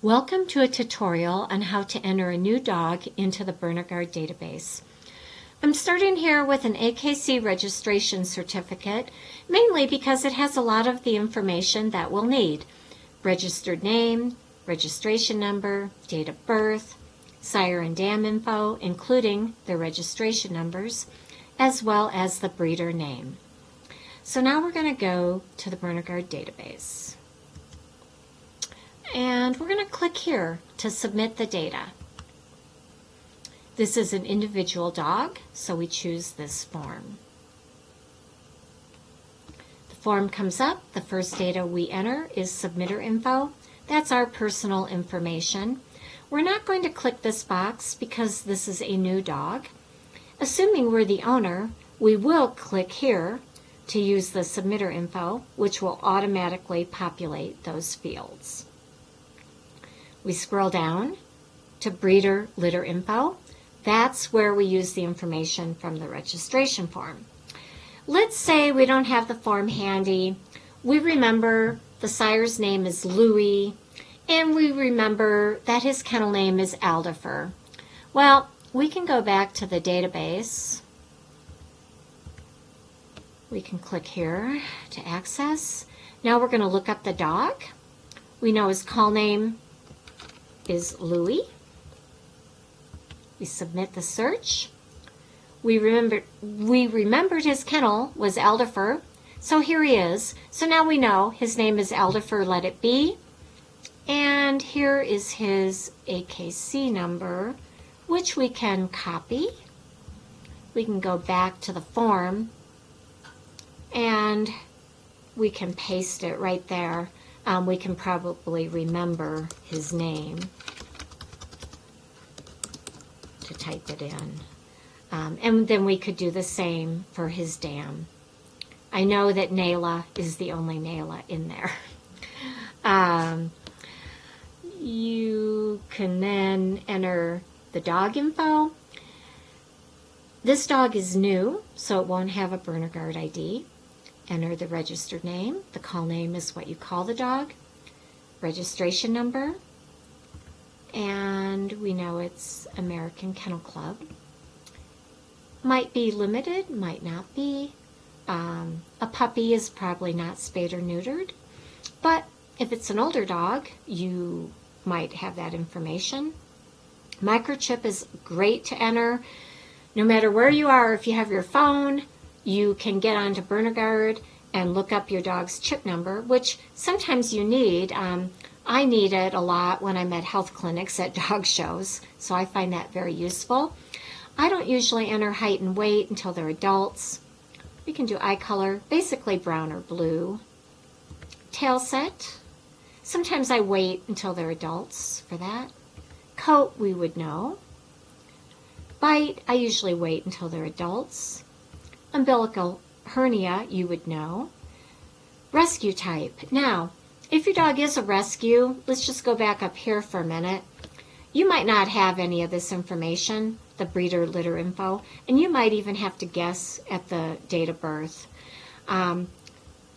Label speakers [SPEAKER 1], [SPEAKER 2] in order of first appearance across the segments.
[SPEAKER 1] Welcome to a tutorial on how to enter a new dog into the Berner-Garde database. I'm starting here with an AKC registration certificate, mainly because it has a lot of the information that we'll need. Registered name, registration number, date of birth, sire and dam info, including the registration numbers, as well as the breeder name. So now we're going to go to the Berner-Garde database. And we're going to click here to submit the data. This is an individual dog, so we choose this form. The form comes up. The first data we enter is submitter info. That's our personal information. We're not going to click this box because this is a new dog. Assuming we're the owner, we will click here to use the submitter info, which will automatically populate those fields. We scroll down to breeder litter info. That's where we use the information from the registration form. Let's say we don't have the form handy. We remember the sire's name is Louis, and we remember that his kennel name is Aldifer. Well, we can go back to the database. We can click here to access. Now we're going to look up the dog. We know his call name is Louis. We submit the search. We remembered his kennel was Aldifer, so here he is. So now we know his name is Aldifer, let it be. And here is his AKC number, which we can copy. We can go back to the form and we can paste it right there. We can probably remember his name to type it in. And then we could do the same for his dam. I know that Nayla is the only Nayla in there. You can then enter the dog info. This dog is new, so it won't have a Berner-Garde ID. Enter the registered name. The call name is what you call the dog. Registration number. And we know it's American Kennel Club. Might be limited, might not be. A puppy is probably not spayed or neutered. But if it's an older dog, you might have that information. Microchip is great to enter. No matter where you are, if you have your phone, you can get onto Berner-Garde and look up your dog's chip number, which sometimes you need. I need it a lot when I'm at health clinics at dog shows, so I find that very useful. I don't usually enter height and weight until they're adults. We can do eye color, basically brown or blue. Tail set. Sometimes I wait until they're adults for that. Coat, we would know. Bite, I usually wait until they're adults. Umbilical hernia, you would know. Rescue type. Now, if your dog is a rescue, let's just go back up here for a minute. You might not have any of this information, the breeder litter info, and you might even have to guess at the date of birth. Don't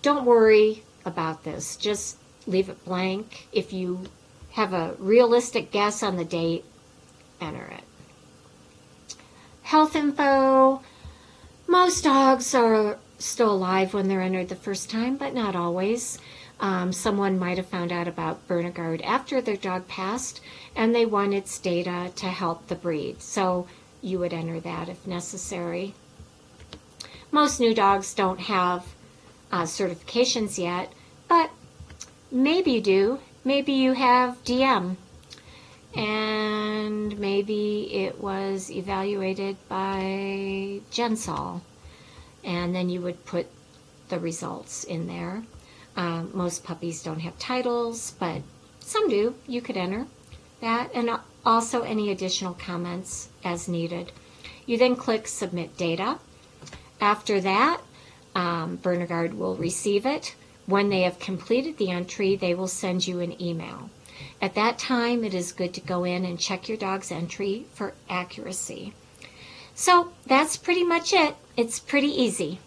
[SPEAKER 1] worry about this. Just leave it blank. If you have a realistic guess on the date, enter it. Health info. Most dogs are still alive when they're entered the first time, but not always. Someone might have found out about Berner-Garde after their dog passed, and they want its data to help the breed. So you would enter that if necessary. Most new dogs don't have certifications yet, but maybe you do. Maybe you have DM, and maybe it was evaluated by Gensol, and then you would put the results in there. Most puppies don't have titles, but some do. You could enter that, and also any additional comments as needed. You then click Submit Data. After that, Berner-Garde will receive it. When they have completed the entry, they will send you an email. At that time, it is good to go in and check your dog's entry for accuracy. So that's pretty much it. It's pretty easy.